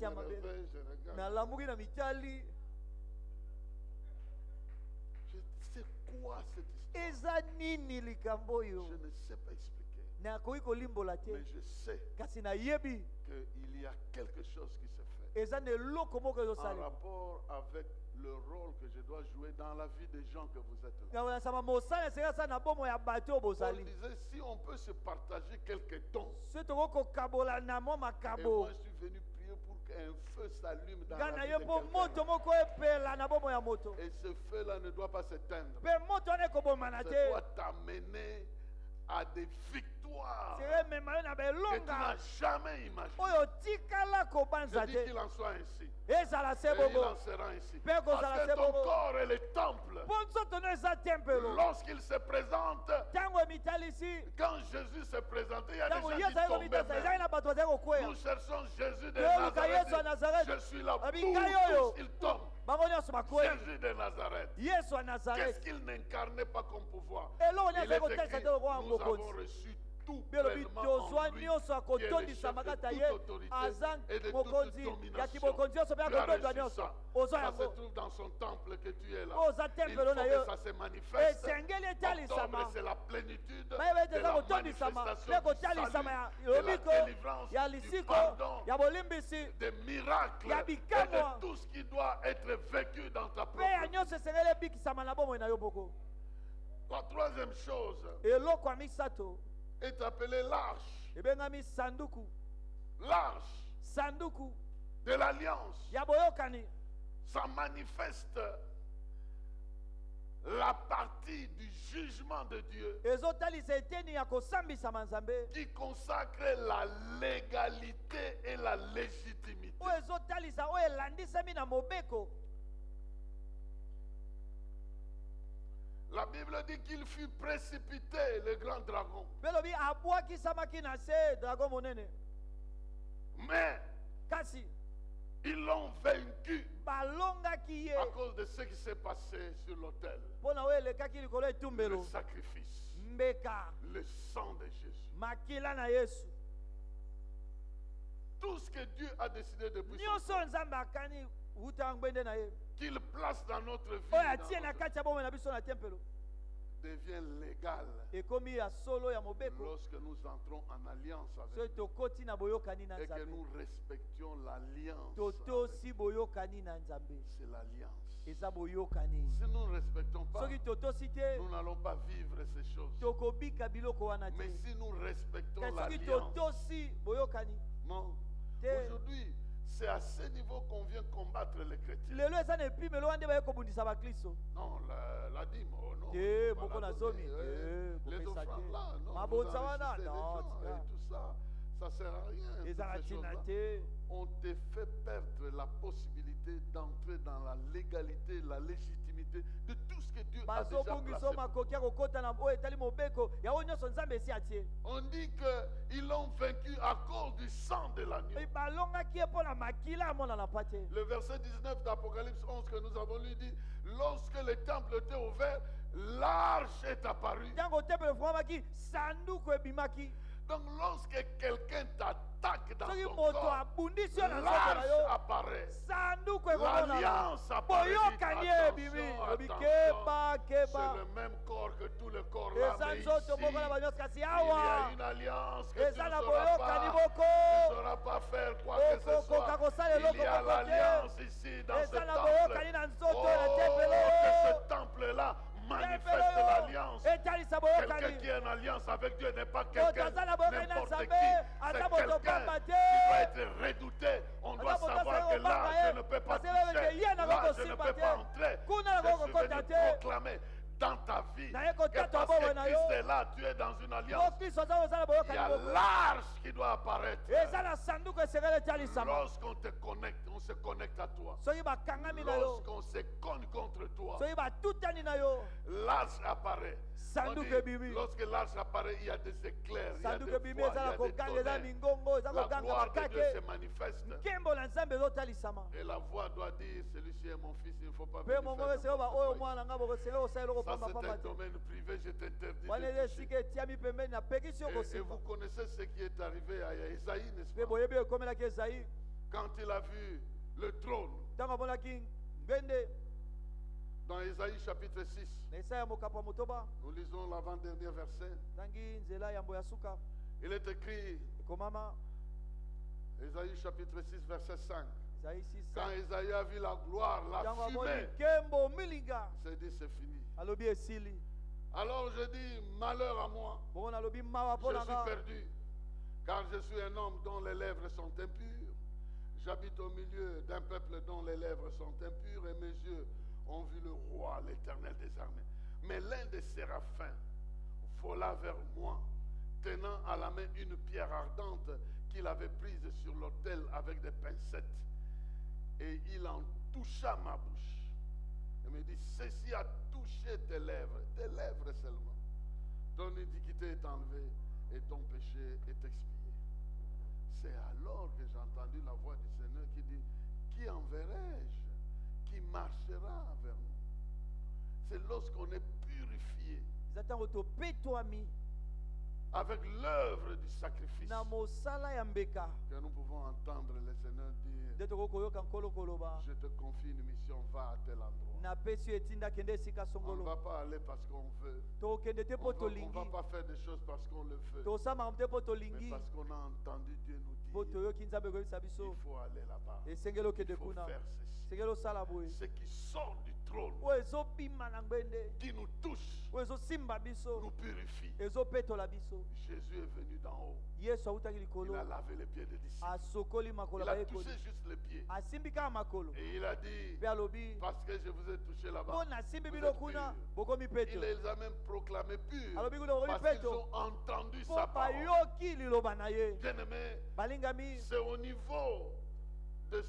me réveille, je regarde. C'est quoi cette histoire? Je ne sais pas expliquer. Mais je sais qu'il y a quelque chose qui se fait en rapport avec le rôle que je dois jouer dans la vie des gens que vous êtes là. Paul disait, si on peut se partager quelques dons. Et moi je suis venu prier pour qu'un feu s'allume dans la vie de quelqu'un. Et ce feu-là ne doit pas s'éteindre. Ça doit t'amener à des victoires que tu n'as jamais imaginées. Je dis qu'il en soit ainsi. Et il en sera ainsi. Parce que ton corps est le temple. Lorsqu'il se présente, quand Jésus se présentait, il y a des gens qui tombaient. Nous cherchons Jésus de Nazareth. Je suis là pour tous. Il tombe. Jésus de Nazareth. Qu'est-ce qu'il n'incarnait pas comme pouvoir? Il est écrit, nous avons reçu tout pleinement en lui, qui est le chef de toute autorité et de toute domination. Tu as reçu ça. Ça se trouve dans son temple que tu es là. Il faut que ça se manifeste. Octobre, c'est la plénitude de la manifestation du salut, de la délivrance, du pardon, des miracles et de tout ce qui doit être vécu dans ta propre vie. La troisième chose est appelée l'arche. L'arche de l'alliance. Ça manifeste la partie du jugement de Dieu qui consacre la légalité et la légitimité. La Bible dit qu'il fut précipité, le grand dragon. Mais ils l'ont vaincu à cause de ce qui s'est passé sur l'autel. Le sacrifice, le sang de Jésus. Tout ce que Dieu a décidé depuis son temps, qu'il place dans notre vie, devient légal lorsque nous entrons en alliance avec lui et que nous respections l'alliance. C'est l'alliance. Si nous ne respectons pas, nous n'allons pas vivre ces choses. Mais si nous respectons l'alliance, aujourd'hui, c'est à ce niveau qu'on vient combattre les chrétiens. Non, la dîme, oh non. Les offrandes là, non. Vous enrichissez les gens et tout ça. Ça ne sert à rien. On te fait perdre la possibilité d'entrer dans la légalité, la légitimité de tout ce que Dieu a déjà placé. On dit qu'ils l'ont vaincu à cause du sang de l'agneau. Le verset 19 d'Apocalypse 11 que nous avons lu dit, lorsque le temple était ouvert, l'arche est apparue. Donc lorsque quelqu'un t'attaque dans ton corps, l'arche apparaît. L'alliance apparaît. Attention, c'est le même corps que tout le corps là, mais ici, il y a une alliance que tu ne sauras pas faire quoi que ce soit. Il y a l'alliance ici dans ce temple. Oh, que ce temple-là manifeste l'alliance. Quelqu'un qui est en alliance avec Dieu n'est pas quelqu'un n'importe qui. C'est quelqu'un qui doit être redouté. On doit savoir que là, je ne peux pas toucher. Là, je ne peux pas entrer. Je suis venu proclamer dans ta vie que parce que Christ est là, tu es dans une alliance. Il y a l'arche qui doit apparaître. Lorsqu'on te connecte, on se connecte à toi. Lorsqu'on se cogne contre toi, l'arche apparaît. Lorsque l'arche apparaît, il y a des éclairs, il y a des voix, il y a des tonnerres. La gloire de Dieu se manifeste. Et la voix doit dire, celui-ci est mon fils, il ne faut pas venir faire. Ça, c'est un domaine privé, je t'interdis de toucher. Et vous connaissez ce qui est arrivé à Esaïe, n'est-ce pas? Quand il a vu le trône, dans Esaïe chapitre 6, nous lisons l'avant-dernier verset. Il est écrit, Esaïe chapitre 6, verset 5. Quand Esaïe a vu la gloire, la fumée, c'est dit c'est fini. Alors je dis, malheur à moi, je suis perdu, car je suis un homme dont les lèvres sont impures. J'habite au milieu d'un peuple dont les lèvres sont impures et mes yeux ont vu le roi, l'Éternel des armées. Mais l'un des séraphins vola vers moi, tenant à la main une pierre ardente qu'il avait prise sur l'autel avec des pincettes. Et il en toucha ma bouche. Il me dit, ceci a touché tes lèvres seulement. Ton iniquité est enlevée et ton péché est expié. C'est alors que j'ai entendu la voix du Seigneur qui dit, qui enverrai-je? Qui marchera vers nous? C'est lorsqu'on est purifié avec l'œuvre du sacrifice que nous pouvons entendre le Seigneur dire, je te confie une mission, va à tel endroit. On ne va pas aller parce qu'on veut. On ne va pas faire des choses parce qu'on le veut. Mais parce qu'on a entendu Dieu nous dire, il faut aller là-bas. Il faut faire ceci. Ce qui sort du trône, qui nous touche, nous purifie. Jésus est venu d'en haut. Il a lavé les pieds des disciples. Il a touché juste les pieds. Et il a dit, parce que je vous ai touché là-bas, vous êtes purs. Il les a même proclamés purs parce qu'ils ont entendu sa parole. Bien-aimé, c'est au niveau de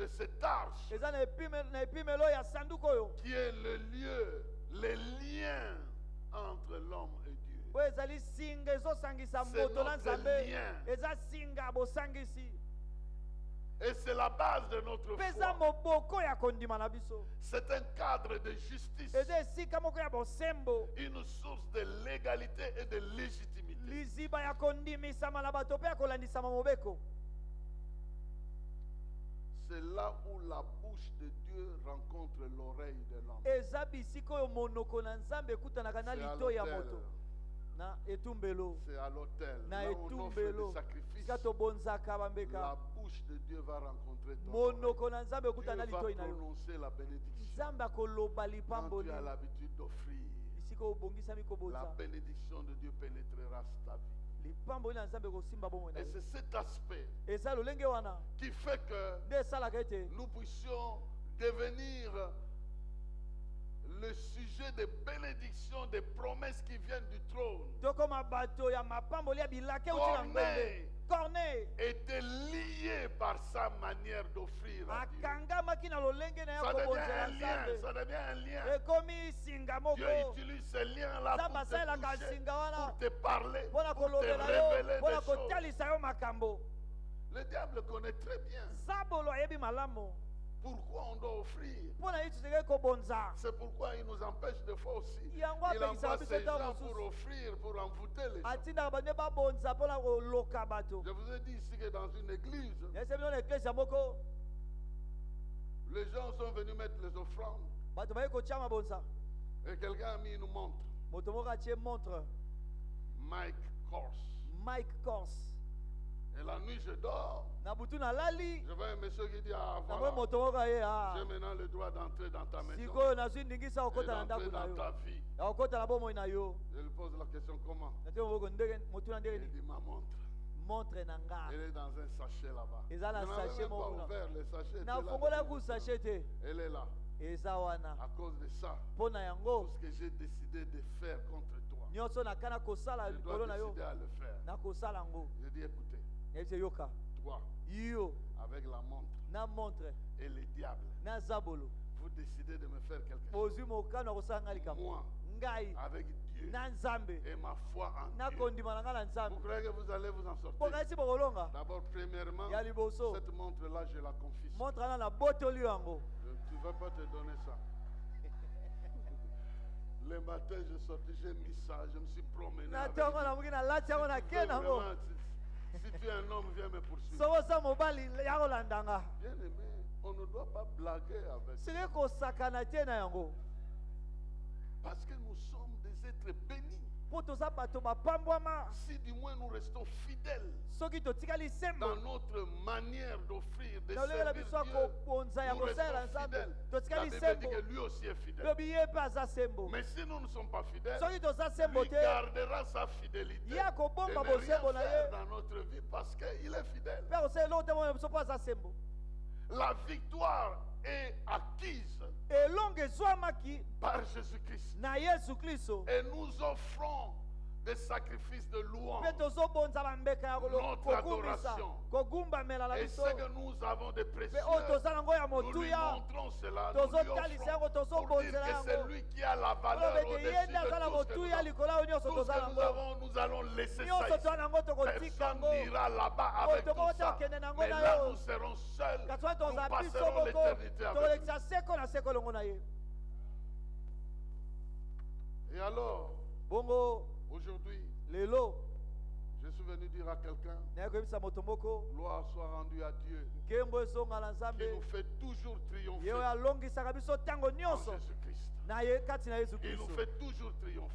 cette arche qui est le lieu, les liens entre l'homme et Dieu. C'est notre lien. Et c'est la base de notre foi. C'est un cadre de justice. Une source de légalité et de légitimité. C'est là où la bouche de Dieu rencontre l'oreille de l'homme. C'est à l'autel. C'est à l'autel. Là où on offre des sacrifices, la bouche de Dieu va rencontrer ton oreille. Dieu va prononcer la bénédiction. Quand tu as l'habitude d'offrir, la bénédiction de Dieu pénétrera ta vie. Et c'est cet aspect qui fait que nous puissions devenir le sujet des bénédictions, des promesses qui viennent du trône. Corneille était lié par sa manière d'offrir à Dieu. Ça devient un lien. Dieu utilise ce lien-là pour te toucher, pour te parler, pour te révéler des choses. Le diable connaît très bien pourquoi on doit offrir. C'est pourquoi il nous empêche des fois aussi. Il envoie ces gens pour offrir, pour envoûter les gens. Je vous ai dit ici que dans une église, les gens sont venus mettre les offrandes. Et quelqu'un a mis une montre. Mike Kors. Et la nuit, je dors. Je vois un monsieur qui dit, ah voilà, j'ai maintenant le droit d'entrer dans ta maison et d'entrer dans ta vie. Je lui pose la question, comment? Il dit, ma montre. Elle est dans un sachet là-bas. Je n'avais même pas ouvert le sachet. Elle est là. À cause de ça, tout ce que j'ai décidé de faire contre toi, je dois décider à le faire. Je dis, écoutez, toi, avec la montre et le diable, vous décidez de me faire quelque chose. Moi, avec Dieu et ma foi en Dieu, vous croyez que vous allez vous en sortir? D'abord, premièrement, cette montre-là, je la confisque. Tu ne vas pas te donner ça. Le matin, je sortais, j'ai mis ça, je me suis promené avec Dieu. Si tu es un homme, viens me poursuivre. Bien aimé, on ne doit pas blaguer avec ça. Parce que nous sommes des êtres bénis. Si du moins nous restons fidèles dans notre manière d'offrir, de servir Dieu, nous restons fidèles. La Bible dit que lui aussi est fidèle. Mais si nous ne sommes pas fidèles, lui gardera sa fidélité de ne rien faire dans notre vie parce qu'il est fidèle. La victoire est acquise par Jésus-Christ. Et nous offrons des sacrifices de louange, notre adoration. Et ce que nous avons de précieux, nous lui montrons cela, nous lui offrons pour dire que c'est lui qui a la valeur au-dessus de tout ce que nous avons. Nous allons laisser ça ici. Personne n'ira là-bas avec tout ça. Mais là, nous serons seuls. Nous passerons l'éternité avec lui. Et alors, aujourd'hui, je suis venu dire à quelqu'un, gloire soit rendue à Dieu, qui nous fait toujours triompher en Jésus-Christ. Il nous fait toujours triompher.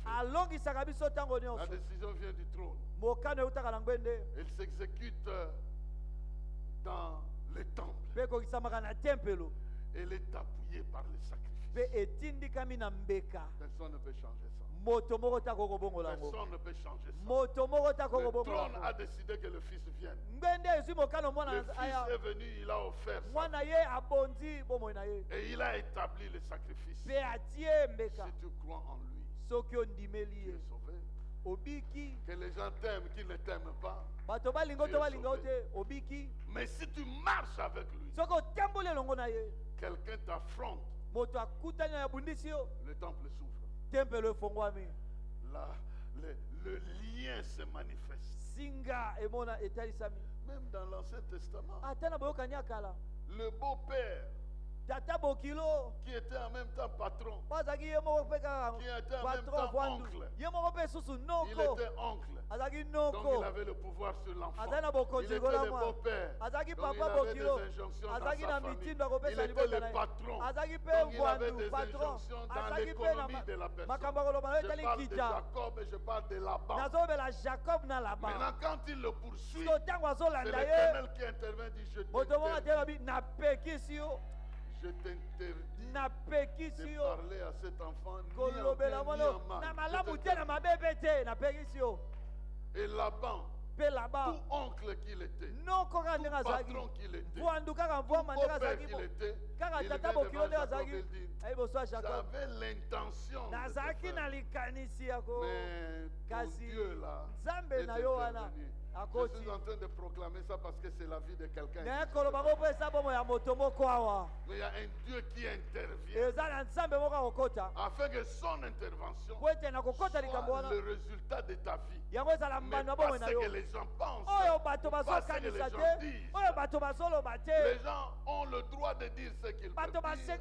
La décision vient du trône. Elle s'exécute dans les temples. Elle est appuyée par les sacrifices. Personne ne peut changer ça. Personne ne peut changer ça. Le trône a décidé que le Fils vienne. Le Fils est venu, il a offert ça. Et il a établi le sacrifice. Si tu crois en lui, tu es sauvé. Que les gens t'aiment, qu'ils ne t'aiment pas, tu es sauvé. Mais si tu marches avec lui, quelqu'un t'affronte, le temple s'ouvre. Là, le lien se manifeste. Même dans l'Ancien Testament, le beau-père qui était en même temps patron, qui était en même temps oncle. Il était oncle. Donc il avait le pouvoir sur l'enfant. Il était le beau-père. Donc il avait des injonctions dans sa famille. Il était le patron. Donc il avait des injonctions dans l'économie de la personne. Je parle de Jacob et je parle de Laban. Maintenant quand il le poursuit, c'est l'Éternel qui intervient et dit je t'interdis de parler à cet enfant ni en bien ni en mal. Et Laban, tout oncle qu'il était, tout patron qu'il était, tout beau-père qu'il était, il vient devant Jacob et dit, j'avais l'intention de faire, mais ton Dieu là est intervenu. Je suis en train de proclamer ça parce que c'est la vie de quelqu'un. Mais il y a un Dieu qui intervient afin que son intervention soit le résultat de ta vie. Mais pas ce que les gens pensent, pas ce que les gens disent. Les gens ont le droit de dire ce qu'ils veulent dire.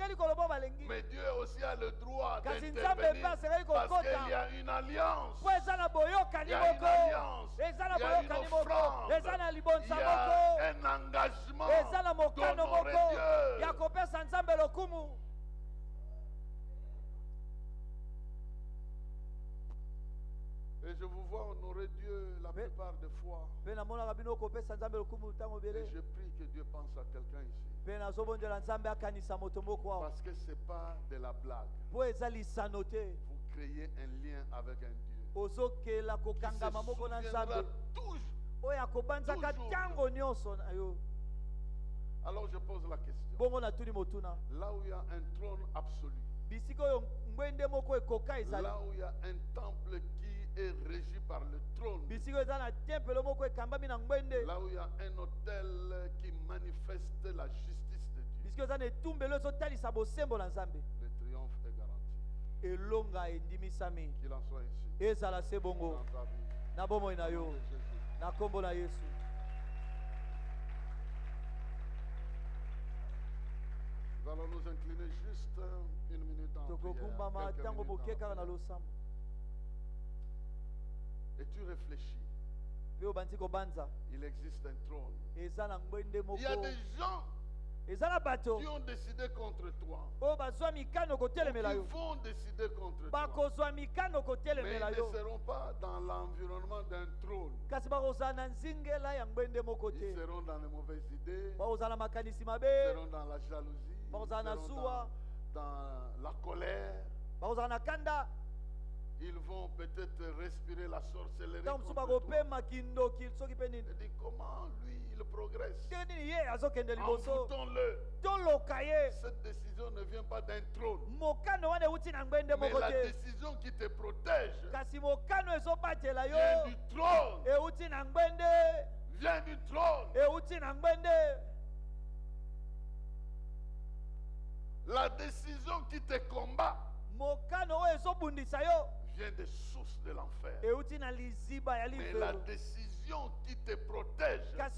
Mais Dieu aussi a le droit d'intervenir parce qu'il y a une alliance. Il y a une alliance. Il y a une offrande. Il y a un engagement d'honorer Dieu. Et je vous vois honorer Dieu la plupart des fois. Et je prie que Dieu pense à quelqu'un ici. Parce que ce n'est pas de la blague. Vous créez un lien avec un Dieu. Qui se souviendra toujours. Alors je pose la question. Là où il y a un trône absolu, là où il y a un temple qui est régi par le trône, là où il y a un autel qui manifeste la justice de Dieu, le triomphe est garanti. Qu'il en soit ainsi. Dans ta vie. Nous allons nous incliner juste une minute en prière. Et tu réfléchis. Il existe un trône. Il y a des gens qui ont décidé contre toi. Qui vont décider contre toi. Mais ils ne seront pas dans l'environnement d'un trône. Ils seront dans les mauvaises idées. Ils seront dans la jalousie. Ils seront dans la colère. Ils vont peut-être respirer la sorcellerie contre toi. Et dit comment lui il progresse. Envoûtons-le. Cette décision ne vient pas d'un trône. Mais la décision qui te protège vient du trône. Vient du trône. La décision qui te combat vient des sources de l'enfer. Mais la décision qui te protège vient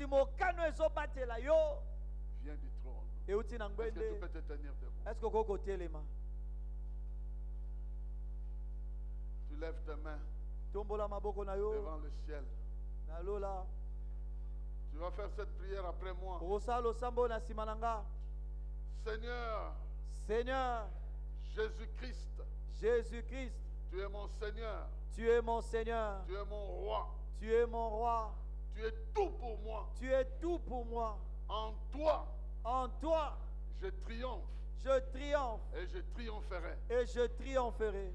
du trône. Est-ce que tu peux te tenir debout? Tu lèves tes mains devant le ciel. Tu vas faire cette prière après moi. Seigneur, Jésus-Christ, tu es mon Seigneur. Tu es mon Seigneur. Tu es mon roi. Tu es mon roi. Tu es tout pour moi. Tu es tout pour moi. En toi, je triomphe. Je triomphe. Et je triompherai. Et je triompherai.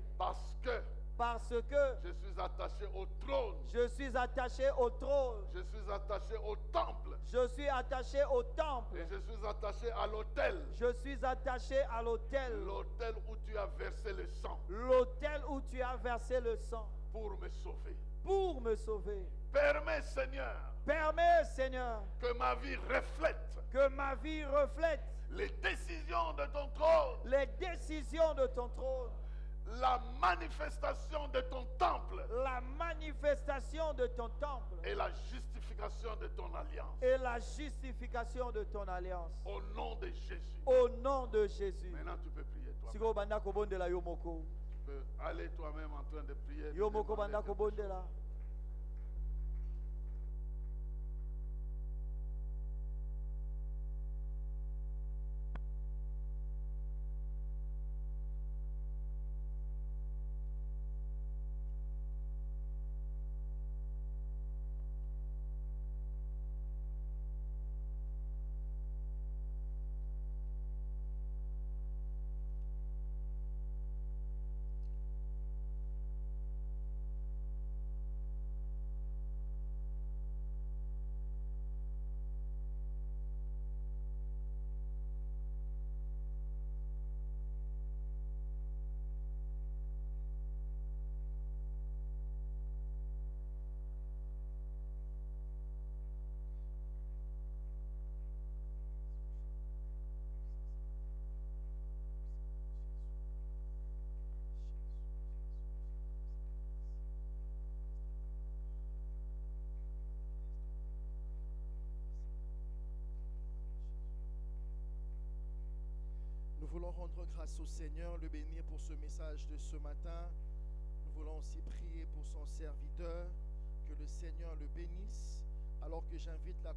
Parce que je suis attaché au trône. Je suis attaché au trône. Je suis attaché au temple. Je suis attaché au temple. Et je suis attaché à l'autel. Je suis attaché à l'autel. L'autel où tu as versé le sang. L'autel où tu as versé le sang. Pour me sauver. Pour me sauver. Permets, Seigneur. Permets, Seigneur. Que ma vie reflète. Que ma vie reflète. Les décisions de ton trône. Les décisions de ton trône. La manifestation de ton temple. La manifestation de ton temple. Et la justification de ton alliance. Et la justification de ton alliance. Au nom de Jésus. Au nom de Jésus. Maintenant tu peux prier toi. Tu peux aller toi-même en train de prier. Nous voulons rendre grâce au Seigneur, le bénir pour ce message de ce matin. Nous voulons aussi prier pour son serviteur, que le Seigneur le bénisse, alors que j'invite la